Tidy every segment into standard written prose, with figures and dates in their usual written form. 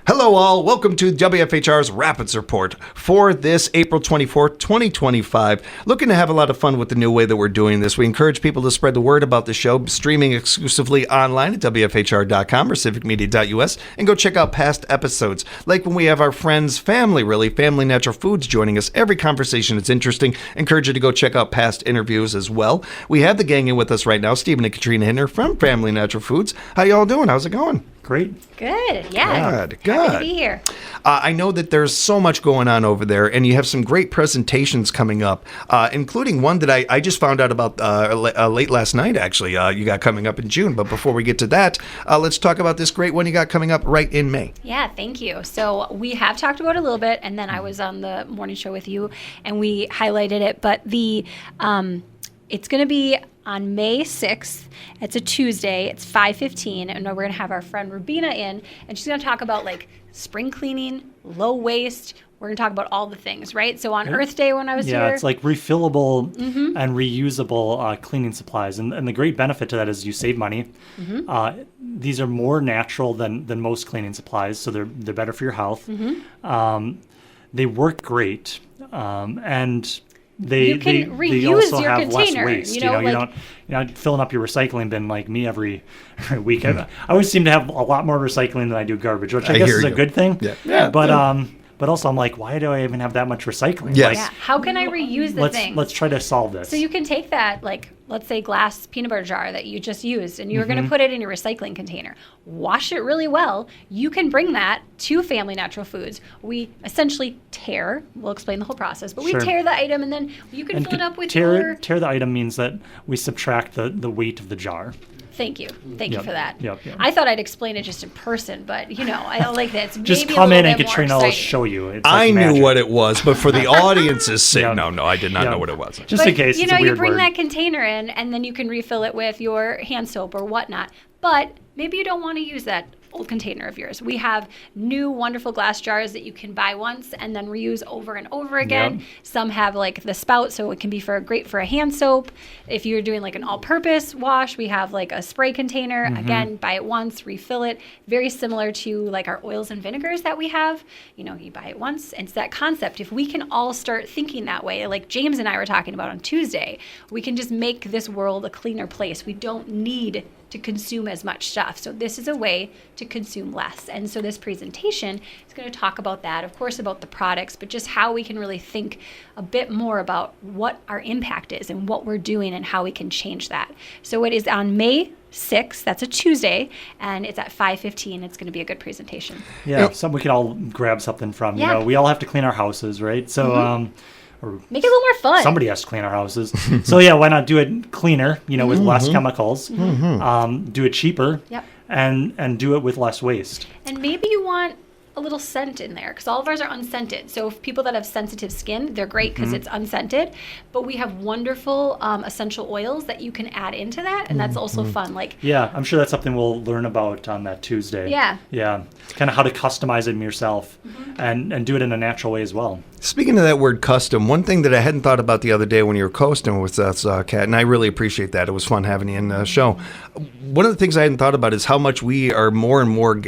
Hello all, welcome to WFHR's Rapids Report for this April 24th, 2025. Looking to have a lot of fun with the new way that we're doing this. We encourage people to spread the word about the show, streaming exclusively online at WFHR.com or civicmedia.us, and go check out past episodes. Like when we have our friends, Family Natural Foods joining us. Every conversation is interesting. Encourage you to go check out past interviews as well. We have the gang in with us right now, Stephen and Katrina Hinner from Family Natural Foods. How y'all doing? How's it going? Great. Good. Yeah. Good. Happy to be here. I know that there's so much going on over there, and you have some great presentations coming up, including one that I just found out about late last night, actually. You got coming up in June. But before we get to that, let's talk about this great one you got coming up right in May. Yeah, thank you. So we have talked about it a little bit, and then I was on the morning show with you, and we highlighted it. But it's going to be on May 6th. It's a Tuesday. It's 5:15, and we're going to have our friend Rubina in, and she's going to talk about like spring cleaning, low waste. We're going to talk about all the things, right? So on Earth Day when I was here. Yeah, it's like refillable and reusable cleaning supplies. And the great benefit to that is you save money. These are more natural than most cleaning supplies, so they're better for your health. They work great. And you can reuse they also your have container. less waste. You're not filling up your recycling bin like me every week. I always seem to have a lot more recycling than I do garbage, which I guess is a good thing. Yeah. But also I'm like, why do I even have that much recycling? Yes. Yeah. How can I reuse the things? Let's try to solve this. So you can take that, like, let's say glass peanut butter jar that you just used, and you're going to put it in your recycling container. Wash it really well. You can bring that to Family Natural Foods. We essentially we'll explain the whole process, but we tear the item, and then you can fill it up with tear the item means that we subtract the weight of the jar. Thank you. Thank you for that. Yep. I thought I'd explain it just in person, but, I like that. It's just maybe come a in little and bit more Katrina will exciting. show you. It's I like knew magic. what it was, but for the audience's sake, no, I did not know what it was. Just in case, it's a you weird bring word. that container in, and then you can refill it with your hand soap or whatnot. But maybe you don't want to use that old container of yours. We have new wonderful glass jars that you can buy once and then reuse over and over again. Yep. Some have like the spout, so it can be great for a hand soap. If you're doing like an all-purpose wash, we have like a spray container. Again, buy it once, refill it. Very similar to like our oils and vinegars that we have. You buy it once. And it's that concept. If we can all start thinking that way, like James and I were talking about on Tuesday, we can just make this world a cleaner place. We don't need to consume as much stuff. So this is a way to consume less. And so this presentation is going to talk about that, of course, about the products, but just how we can really think a bit more about what our impact is and what we're doing and how we can change that. So it is on May 6th, that's a Tuesday, and it's at 5:15. It's going to be a good presentation. Yeah, we can all grab something from. Yeah. We all have to clean our houses, right? So Make it a little more fun. somebody has to clean our houses. So why not do it cleaner, with less chemicals, do it cheaper, and do it with less waste. And maybe you want a little scent in there, because all of ours are unscented. So if people that have sensitive skin, they're great because it's unscented. But we have wonderful essential oils that you can add into that, and that's also fun. Like, Yeah, I'm sure that's something we'll learn about on that Tuesday. Yeah. Yeah, kind of how to customize it yourself and do it in a natural way as well. Speaking of that word custom, one thing that I hadn't thought about the other day when you were coasting with us, Kat, and I really appreciate that. It was fun having you in the show. One of the things I hadn't thought about is how much we are more and more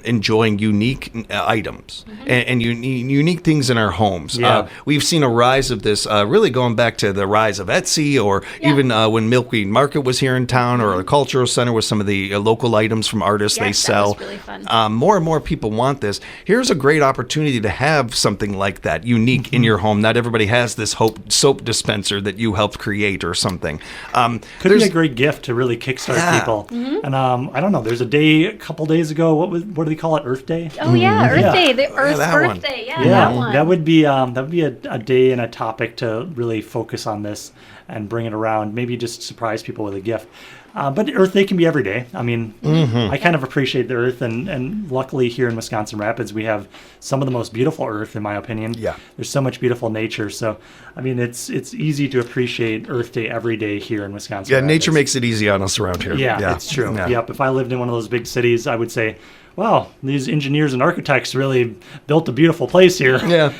enjoying unique items and unique things in our homes. Yeah. We've seen a rise of this, really going back to the rise of Etsy, or even when Milkweed Market was here in town, or a cultural center with some of the local items from artists they sell. That was really fun. More and more people want this. Here's a great opportunity to have something like that, unique in your home. Not everybody has this soap dispenser that you helped create or something. Could be a great gift to really kickstart people. And I don't know. There's a couple days ago. What do they call it? Earth Day. Oh yeah, Earth Day, the Earth's that one. birthday. Yeah, that one. that would be a day and a topic to really focus on this and bring it around. Maybe just surprise people with a gift. But Earth Day can be every day. I mean, I kind of appreciate the Earth, and luckily here in Wisconsin Rapids, we have some of the most beautiful Earth, in my opinion. Yeah. There's so much beautiful nature. So, I mean, it's easy to appreciate Earth Day every day here in Wisconsin Yeah, Rapids. nature makes it easy on us around here. Yeah, it's true. Yeah. Yep. If I lived in one of those big cities, I would say, wow, these engineers and architects really built a beautiful place here. Yeah.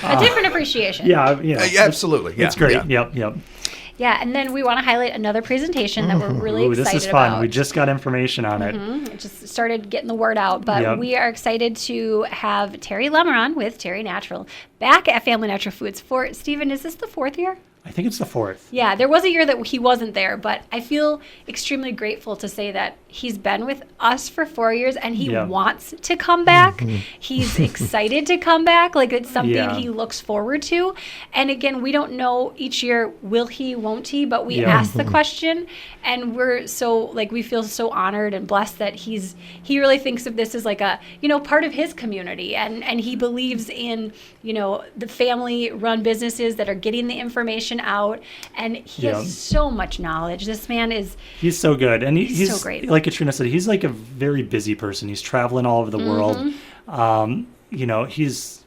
A different appreciation. Yeah, Absolutely. Yeah. It's great. Yeah. Yep. Yeah, and then we want to highlight another presentation that we're really Ooh, excited this is fun. about. We just got information on it. It just started getting the word out, but Yep. we are excited to have Terry Lemeron with Terry Natural back at Family Natural Foods for, Stephen, is this the 4th year? I think it's the 4th. Yeah, there was a year that he wasn't there, but I feel extremely grateful to say that he's been with us for 4 years and he Yeah. wants to come back. He's excited to come back. Like, it's something Yeah. he looks forward to. And again, we don't know each year, will he, won't he, but we Yeah. ask the question, and we're so, like, we feel so honored and blessed that he really thinks of this as like a, part of his community, and he believes in, the family run businesses that are getting the information out, and he Yeah. has so much knowledge. This man is He's so good. And he's so great. Like Katrina said, he's like a very busy person. He's traveling all over the world. He's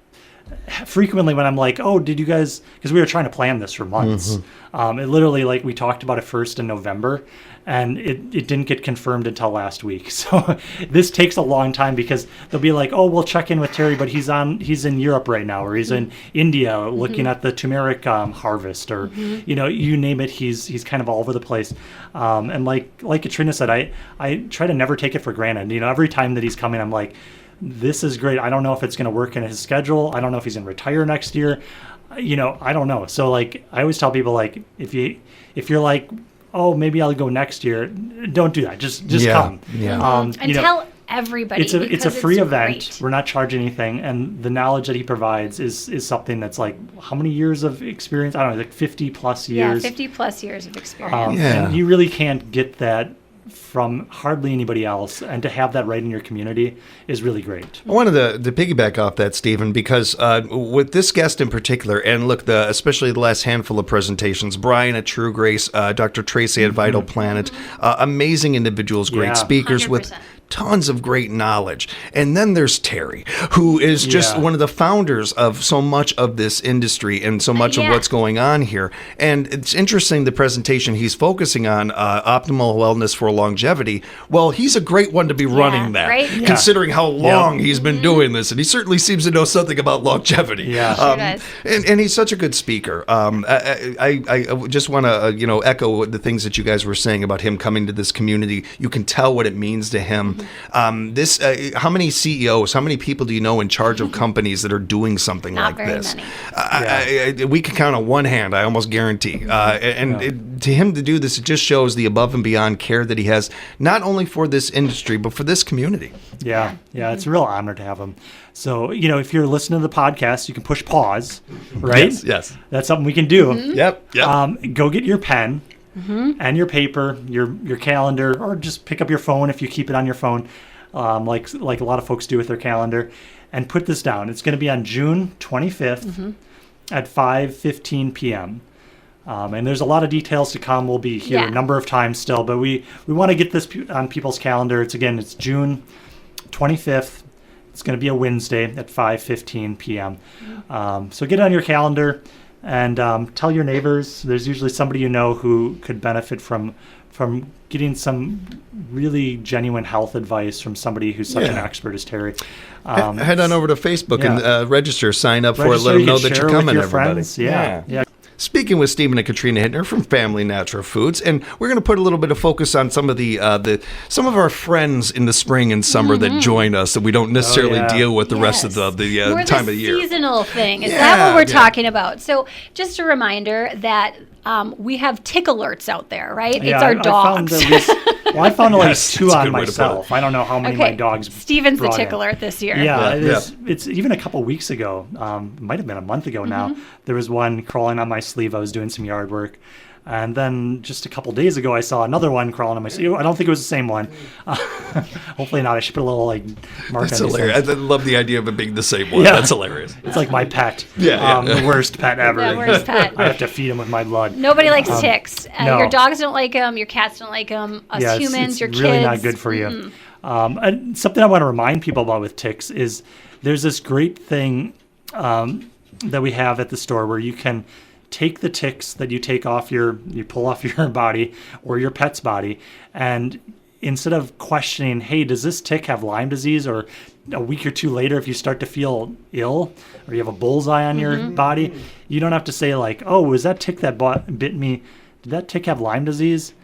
frequently when I'm like, oh, did you guys, because we were trying to plan this for months. It literally, like, we talked about it first in November, and it didn't get confirmed until last week. So this takes a long time because they'll be like, oh, we'll check in with Terry, but he's in Europe right now, or he's in India looking at the turmeric harvest, or you name it, he's kind of all over the place. And like Katrina said, I try to never take it for granted. Every time that he's coming, I'm like, this is great. I don't know if it's going to work in his schedule. I don't know if he's going to retire next year. I don't know. So, like, I always tell people, like, if you're like, oh, maybe I'll go next year, don't do that. Just come. Yeah. and tell everybody. It's a because free event. great. We're not charging anything, and the knowledge that he provides is something that's like, how many years of experience? I don't know, like 50 plus years. 50 plus years of experience. Yeah. And you really can't get that from hardly anybody else, and to have that right in your community is really great. I wanted to piggyback off that, Stephen, because with this guest in particular, and look, especially the last handful of presentations, Brian at True Grace, Dr. Tracy at Vital Planet, amazing individuals, great Yeah. speakers with 100%. tons of great knowledge. And then there's Terry, who is just Yeah. one of the founders of so much of this industry and so much of Yeah. what's going on here. And it's interesting, the presentation he's focusing on, optimal wellness for longevity. Well, he's a great one to be running that, right? Yeah. considering how long he's Mm-hmm. been doing this. And he certainly seems to know something about longevity. Yeah. Sure does. And he's such a good speaker. I just want to echo the things that you guys were saying about him coming to this community. You can tell what it means to him. How many CEOs, how many people do you know in charge of companies that are doing something Not like very this? many. We can count on one hand, I almost guarantee. To him to do this, it just shows the above and beyond care that he has, not only for this industry, but for this community. Yeah, it's a real honor to have him. So, if you're listening to the podcast, you can push pause, right? Yes. That's something we can do. Yep. Go get your pen and your paper, your calendar, or just pick up your phone if you keep it on your phone, like a lot of folks do with their calendar, and put this down. It's going to be on June 25th at 5:15 p.m. And there's a lot of details to come. We'll be here Yeah. a number of times still, but we want to get this on people's calendar. It's June 25th. It's going to be a Wednesday at 5:15 p.m. So get it on your calendar and tell your neighbors. There's usually somebody who could benefit from getting some really genuine health advice from somebody who's such an Yeah. expert as Terry. Head on over to Facebook Yeah. and register, sign up for it, Register, let them you know can that share you're with coming, your everybody. friends. Yeah. Speaking with Stephen and Katrina Hittner from Family Natural Foods, and we're going to put a little bit of focus on some of some of our friends in the spring and summer that join us that we don't necessarily yeah. deal with the rest of the More time of the year. Seasonal thing. Is Yeah, that what we're yeah. talking about? So just a reminder that we have tick alerts out there, right? Yeah, it's our found dogs. at least, I found like Yes, two that's a on good way to put it. myself. I don't know how many my dogs. Steven's the brought tick in. alert this year. Yeah, Yeah. it's even a couple weeks ago. It might have been a month ago now. Mm-hmm. There was one crawling on my sleeve. I was doing some yard work. And then just a couple days ago, I saw another one crawling on my sleeve. I don't think it was the same one. Hopefully not. I should put a little mark That's on these hilarious. things. I love the idea of it being the same one. Yeah. That's hilarious. It's like my pet. Yeah. The worst pet ever. The worst pet. I have to feed him with my blood. Nobody likes ticks. no. Your dogs don't like them. Your cats don't like them. Us Yeah, humans, it's your really kids. not good for you. And something I want to remind people about with ticks is there's this great thing that we have at the store where you can take the ticks that you pull off your body or your pet's body, and instead of questioning, hey, does this tick have Lyme disease, or a week or two later if you start to feel ill or you have a bullseye on your body, you don't have to say like, oh, was that tick that bit me, did that tick have Lyme disease?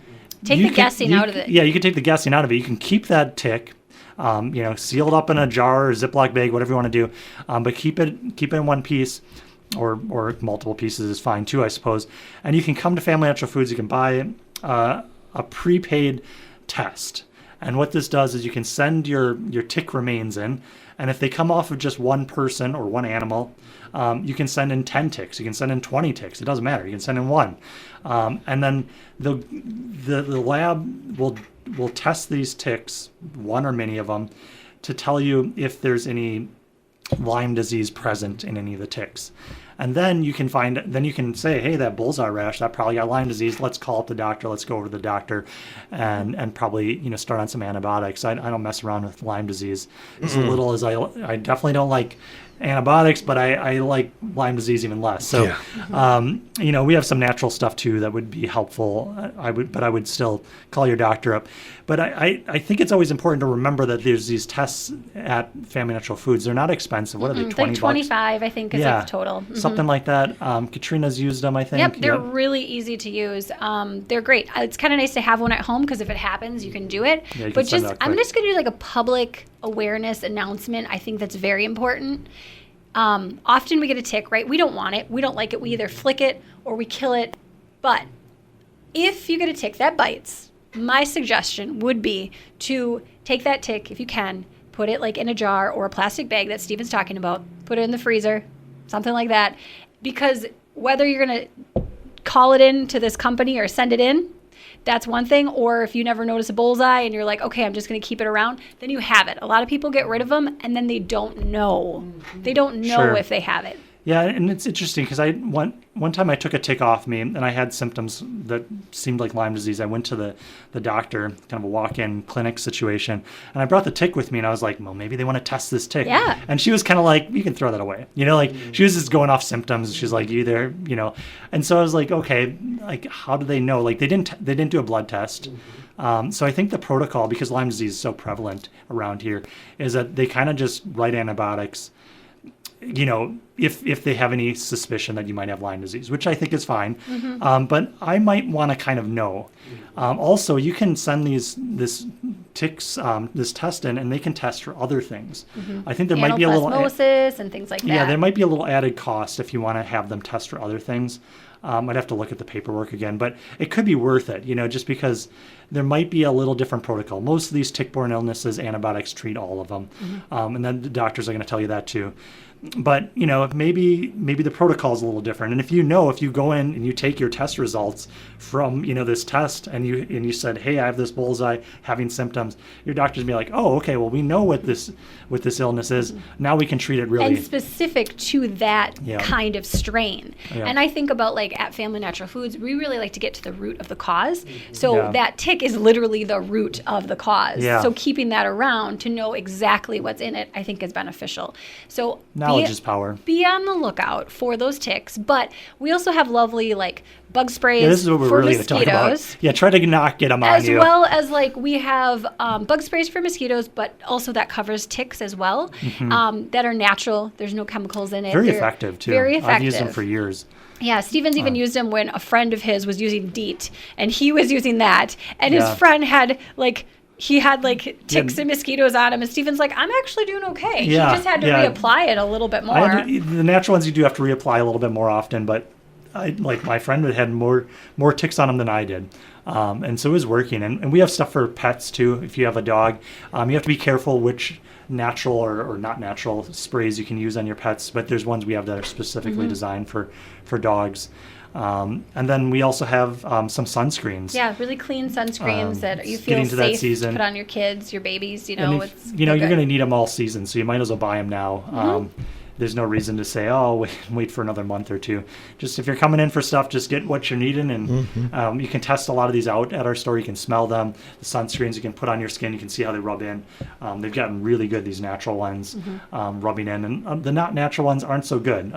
Take the guessing out of it. Yeah, you can take the guessing out of it. You can keep that tick, sealed up in a jar or Ziploc bag, whatever you want to do, but keep it in one piece. Or multiple pieces is fine too, I suppose. And you can come to Family Natural Foods. You can buy a prepaid test. And what this does is you can send your tick remains in. And if they come off of just one person or one animal, you can send in 10 ticks. You can send in 20 ticks. It doesn't matter. You can send in one. And then the lab will test these ticks, one or many of them, to tell you if there's any Lyme disease present in any of the ticks. And then you can say, hey, that bullseye rash, that probably got Lyme disease. Let's call up the doctor. Let's go over to the doctor and probably, start on some antibiotics. I don't mess around with Lyme disease as little as I definitely don't like antibiotics, but I like Lyme disease even less. So, we have some natural stuff too that would be helpful. I would still call your doctor up. But I think it's always important to remember that there's these tests at Family Natural Foods. They're not expensive. What are they, 20 like 25, I think, is like the total. Something like that. Katrina's used them, I think. Yep, they're really easy to use. They're great. It's kind of nice to have one at home because if it happens, you can do it. Yeah, you but can send it out I'm quick. just going to do like a public awareness announcement. I think that's very important. Often we get a tick, right? We don't want it. We don't like it. We either flick it or we kill it. But if you get a tick that bites, my suggestion would be to take that tick, if you can, put it like in a jar or a plastic bag that Steven's talking about, put it in the freezer, something like that. Because whether you're going to call it in to this company or send it in, that's one thing. Or if you never notice a bullseye and you're like, okay, I'm just going to keep it around, then you have it. A lot of people get rid of them and then they don't know. They don't know Sure. if they have it. Yeah, and it's interesting because one time I took a tick off me and I had symptoms that seemed like Lyme disease. I went to the doctor, kind of a walk-in clinic situation, and I brought the tick with me and I was like, well, maybe they want to test this tick. Yeah. And she was kind of like, you can throw that away. She was just going off symptoms. She's like, either, and so I was like, okay, like how do they know? Like they didn't do a blood test. So I think the protocol, because Lyme disease is so prevalent around here, is that they kind of just write antibiotics, if they have any suspicion that you might have Lyme disease, which I think is fine. But I might want to kind of know. Also, you can send this ticks, this test in, and they can test for other things. I think there might be a little Anaplasmosis and things like that. Yeah, there might be a little added cost if you want to have them test for other things. I'd have to look at the paperwork again, but it could be worth it, just because there might be a little different protocol. Most of these tick-borne illnesses, antibiotics treat all of them. And then the doctors are going to tell you that too. But, maybe the protocol is a little different. And if you go in and you take your test results from, this test and you said, hey, I have this bullseye having symptoms, your doctor's be like, oh, okay, well, we know what this illness is. Now we can treat it really. And specific to that kind of strain. Yeah. And I think about like at Family Natural Foods, we really like to get to the root of the cause. So that tick is literally the root of the cause. Yeah. So keeping that around to know exactly what's in it, I think is beneficial. So Knowledge is power. Be on the lookout for those ticks. But we also have lovely like bug sprays Yeah, this is what we're for really going to talk mosquitoes. about. Yeah, try to not get them on As you. well as like we have bug sprays for mosquitoes, but also that covers ticks as well, that are natural. There's no chemicals in it. Very They're effective too. Very effective. I've used them for years. Yeah, Steven's even used them when a friend of his was using DEET, and he was using that, and his friend had ticks and mosquitoes on him, and Steven's like, I'm actually doing okay. Yeah, He just had to yeah. reapply it a little bit more. The natural ones you do have to reapply a little bit more often, but my friend had more ticks on him than I did. And so it was working. And we have stuff for pets too. If you have a dog, you have to be careful which natural or not natural sprays you can use on your pets, but there's ones we have that are specifically designed for dogs. And then we also have some sunscreens. Yeah, really clean sunscreens that you getting feel to that safe to season. put on your kids, your babies. And if, you're going to need them all season, so you might as well buy them now. There's no reason to say, oh, wait for another month or two. Just if you're coming in for stuff, just get what you're needing. And you can test a lot of these out at our store. You can smell them. The sunscreens you can put on your skin. You can see how they rub in. They've gotten really good, these natural ones, rubbing in. And the not natural ones aren't so good.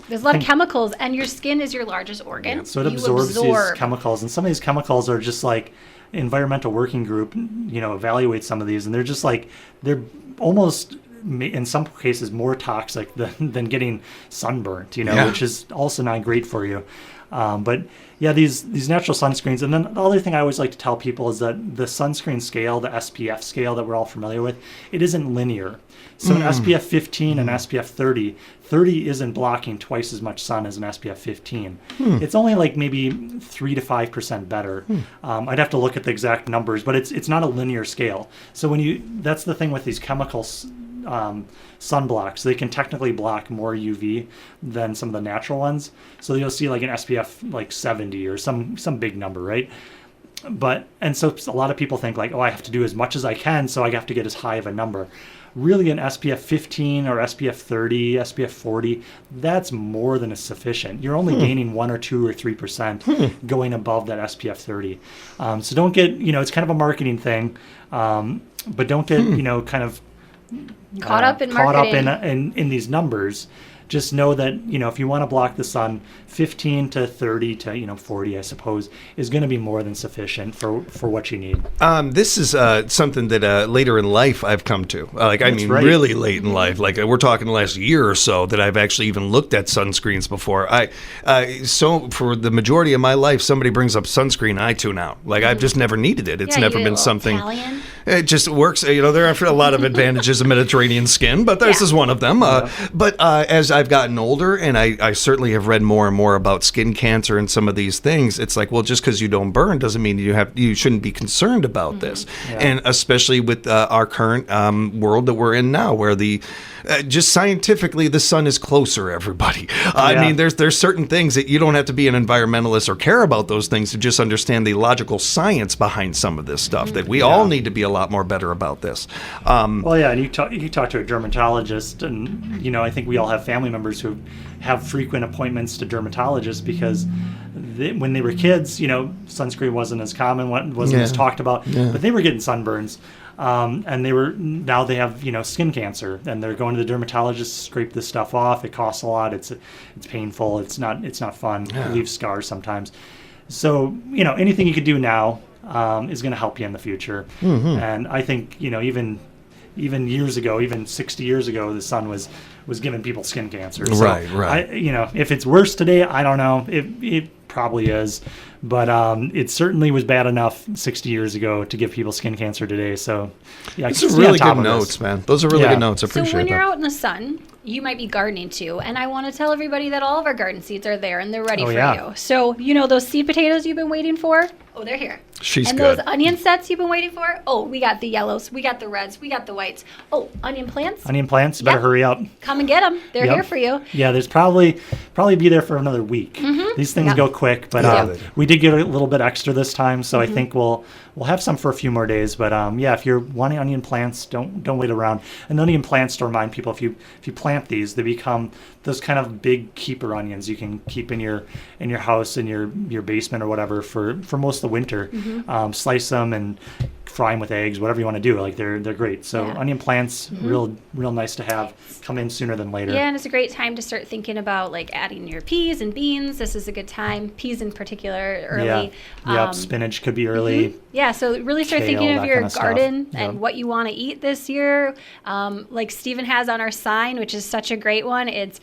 There's a lot of chemicals, and your skin is your largest organ. So it absorbs these chemicals. And some of these chemicals are just like Environmental Working Group, evaluates some of these. And they're just like, they're almost, in some cases, more toxic than getting sunburnt, which is also not great for you. But yeah, these natural sunscreens. And then the other thing I always like to tell people is that the sunscreen scale, the SPF scale that we're all familiar with, it isn't linear. So an SPF 15 and SPF 30 isn't blocking twice as much sun as an SPF 15. It's only like maybe 3 to 5% better. I'd have to look at the exact numbers, but it's not a linear scale. So that's the thing with these chemicals. Sunblocks, they can technically block more UV than some of the natural ones. So you'll see like an SPF like 70 or some big number, right? And so a lot of people think like, oh, I have to do as much as I can, so I have to get as high of a number. Really, an SPF 15 or SPF 30, SPF 40, that's more than sufficient. You're only gaining 1 or 2 or 3% going above that SPF 30. So don't get, it's kind of a marketing thing, but don't get, kind of Caught up in caught marketing. up in these numbers. Just know that, if you want to block the sun, 15 to 30 to 40, I suppose, is going to be more than sufficient for what you need. This is something that later in life I've come to. Right. Really late in life. Like we're talking the last year or so that I've actually even looked at sunscreens before. So for the majority of my life, somebody brings up sunscreen, I tune out. Like I've just never needed it. It's Yeah, never you get a been little something. Italian. It just works. There are a lot of advantages of Mediterranean skin, but this Yeah. is one of them. But as I've gotten older, and I certainly have read more and more about skin cancer and some of these things, it's like, well, just because you don't burn doesn't mean you shouldn't be concerned about this. Yeah. And especially with our current world that we're in now, where just scientifically the sun is closer. Everybody, I Yeah. mean, there's certain things that you don't have to be an environmentalist or care about those things to just understand the logical science behind some of this stuff. That we all need to be a lot more better about this. Well, yeah, and you talk to a dermatologist, and I think we all have family members who have frequent appointments to dermatologists because when they were kids, sunscreen wasn't as common, wasn't as talked about, but they were getting sunburns. And now they have, skin cancer, and they're going to the dermatologist to scrape this stuff off. It costs a lot. It's painful. It's not fun. It leaves scars sometimes. So, anything you could do now is going to help you in the future. And I think, even years ago, even 60 years ago, the sun was giving people skin cancer. So Right. If it's worse today, I don't know. It probably is, but it certainly was bad enough 60 years ago to give people skin cancer today. So yeah, Those are really good notes, man. Those are really Yeah. good notes. I So appreciate when you're that. out in the sun, you might be gardening too. And I want to tell everybody that all of our garden seeds are there and they're ready Oh, for yeah. you. So, those seed potatoes you've been waiting for? Oh, they're here. She's and good. those onion sets you've been waiting for? Oh, we got the yellows, we got the reds, we got the whites. Oh, onion plants? Onion plants, better Yep. hurry up. Come and get them. They're Yep. here for you. Yeah, there's probably be there for another week. These things Yep. go quick, but Yeah, they do. we did get a little bit extra this time, so I think we'll have some for a few more days. But if you're wanting onion plants, don't wait around. And onion plants, to remind people, if you plant these, they become those kind of big keeper onions you can keep in your house, in your basement or whatever for most of the winter. Slice them and fry them with eggs, whatever you want to do. Like they're great. So Yeah. onion plants, real nice to have. Come in sooner than later. Yeah, and it's a great time to start thinking about like adding your peas and beans. This is a good time. Peas in particular, early. Yep. Spinach could be early. Yeah, so really start Kale, thinking of that your kind of stuff. garden and Yep. what you want to eat this year. Like Stephen has on our sign, which is such a great one. It's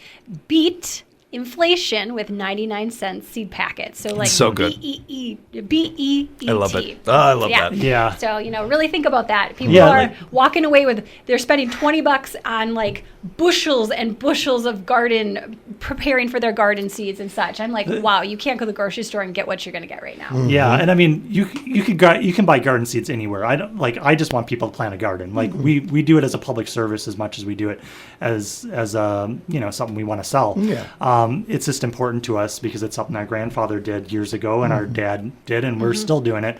beet inflation with 99-cent seed packets. So like So good. B-E-E-T. I love it. Oh, I love that. Yeah. So, really think about that. People Yeah, are like- walking away with, they're spending $20 on like bushels and bushels of preparing for their garden seeds and such. I'm like, wow, you can't go to the grocery store and get what you're going to get right now. Yeah, and I mean, you can buy garden seeds anywhere. I just want people to plant a garden. Like we do it as a public service as much as we do it as something we want to sell. Yeah. It's just important to us because it's something our grandfather did years ago, and our dad did, and we're still doing it.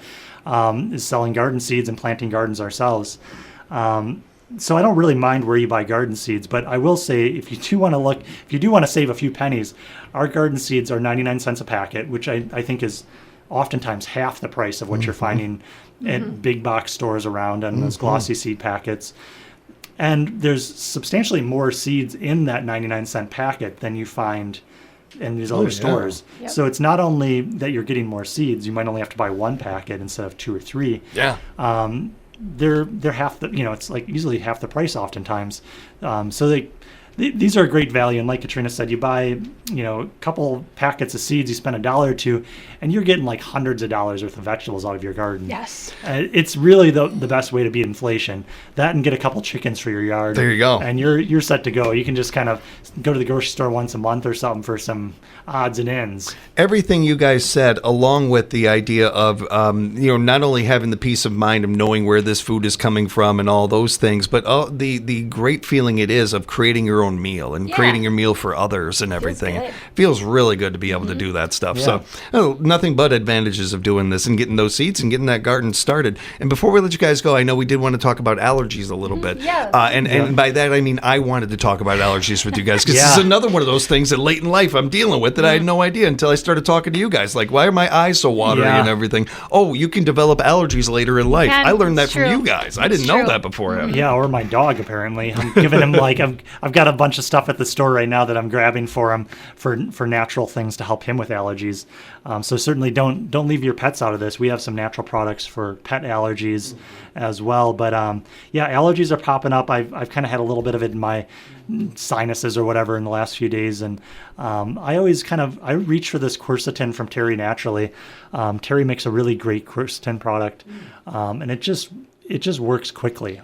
Is selling garden seeds and planting gardens ourselves. So I don't really mind where you buy garden seeds, but I will say if you do want to save a few pennies, our garden seeds are 99 cents a packet, which I think is oftentimes half the price of what you're finding at big box stores around on those glossy seed packets. And there's substantially more seeds in that 99-cent packet than you find in these other yeah. stores. Yep. So it's not only that you're getting more seeds, you might only have to buy one packet instead of 2 or 3. Yeah. They're half the, it's like easily half the price oftentimes. So these are a great value. And like Katrina said, you buy, a couple packets of seeds, you spend $1 or $2, and you're getting like hundreds of dollars worth of vegetables out of your garden. Yes. It's really the best way to beat inflation. That and get a couple chickens for your yard. There you go. And you're set to go. You can just kind of go to the grocery store once a month or something for some odds and ends. Everything you guys said, along with the idea of, not only having the peace of mind of knowing where this food is coming from and all those things, but the great feeling it is of creating your own meal and creating your meal for others and everything. good. Feels really good to be able to do that stuff. Yeah. So nothing but advantages of doing this and getting those seeds and getting that garden started. And before we let you guys go, I know we did want to talk about allergies a little bit. Yeah. And by that, I mean, I wanted to talk about allergies with you guys because this is another one of those things that late in life I'm dealing with that I had no idea until I started talking to you guys. Like, why are my eyes so watery and everything? Oh, you can develop allergies later in life. can. I learned that It's from true. you guys. I It's didn't know true. that beforehand. Yeah, or my dog, apparently. I'm giving him I've got a bunch of stuff at the store right now that I'm grabbing for him for natural things to help him with allergies. So certainly don't leave your pets out of this. We have some natural products for pet allergies as well. But allergies are popping up. I've kind of had a little bit of it in my sinuses or whatever in the last few days. And I always I reach for this quercetin from Terry Naturally. Terry makes a really great quercetin product. And it just works quickly.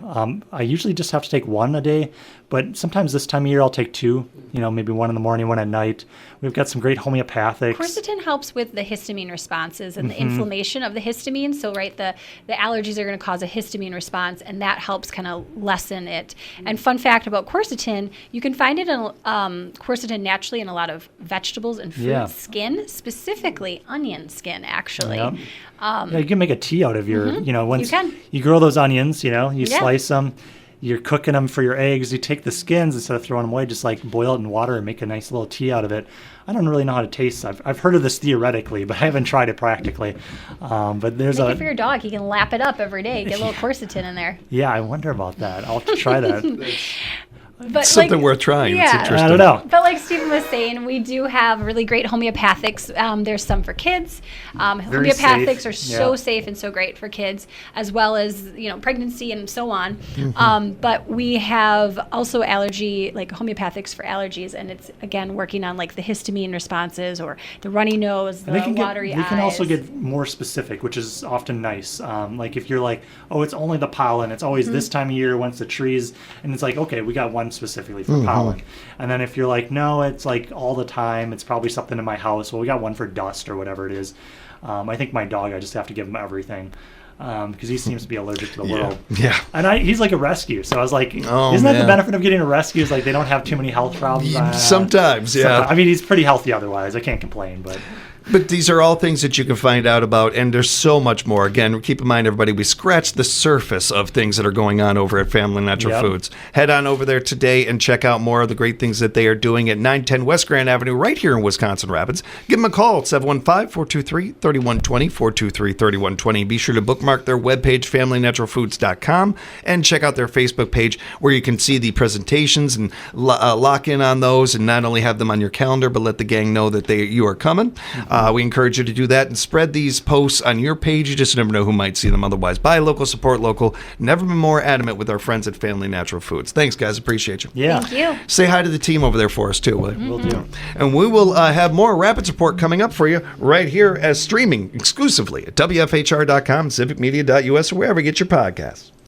I usually just have to take one a day, but sometimes this time of year I'll take two, maybe one in the morning, one at night. We've got some great homeopathics. Quercetin helps with the histamine responses and the inflammation of the histamine. So, the allergies are going to cause a histamine response, and that helps kind of lessen it. And fun fact about quercetin, you can find it in quercetin naturally in a lot of vegetables and fruit skin, specifically onion skin, actually. Yep. You can make a tea out of your, once You can. you grow those onions, you slice them, you're cooking them for your eggs, you take the skins instead of throwing them away, just boil it in water and make a nice little tea out of it. I don't really know how to taste. I've heard of this theoretically, but I haven't tried it practically. But there's Make it for your dog. He can lap it up every day. Get a little quercetin in there. Yeah, I wonder about that. I'll have to try that. But Something worth trying. It's Yeah. interesting. I don't know. But like Stephen was saying, we do have really great homeopathics. There's some for kids. Very Homeopathics safe. are so Yeah. safe and so great for kids, as well as pregnancy and so on. Mm-hmm. But we have also allergy, like homeopathics for allergies, and it's again working on like the histamine responses or the runny nose, the watery eyes. They can also get more specific, which is often nice. Like if you're like, oh, it's only the pollen. It's always this time of year once the trees, and it's like, okay, we got one specifically for pollen. And then if you're like, no, it's like all the time, it's probably something in my house. Well, we got one for dust or whatever it is. I think my dog, I just have to give him everything because he seems to be allergic to the world. Yeah. And he's like a rescue. So I was like, Oh, isn't that the man. benefit of getting a rescue? Is like they don't have too many health problems. Sometimes, yeah. I mean, he's pretty healthy otherwise. I can't complain, but... But these are all things that you can find out about, and there's so much more. Again, keep in mind, everybody, we scratched the surface of things that are going on over at Family Natural Yep. Foods. Head on over there today and check out more of the great things that they are doing at 910 West Grand Avenue right here in Wisconsin Rapids. Give them a call at 715-423-3120, 423-3120. Be sure to bookmark their webpage, FamilyNaturalFoods.com, and check out their Facebook page where you can see the presentations and lock in on those and not only have them on your calendar, but let the gang know that you are coming. We encourage you to do that and spread these posts on your page. You just never know who might see them otherwise. Buy local, support local. Never been more adamant with our friends at Family Natural Foods. Thanks, guys. Appreciate you. Yeah. Thank you. Say hi to the team over there for us, too. Will you? Will do. And we will have more Rapids Report coming up for you right here as streaming exclusively at WFHR.com, civicmedia.us, or wherever you get your podcasts.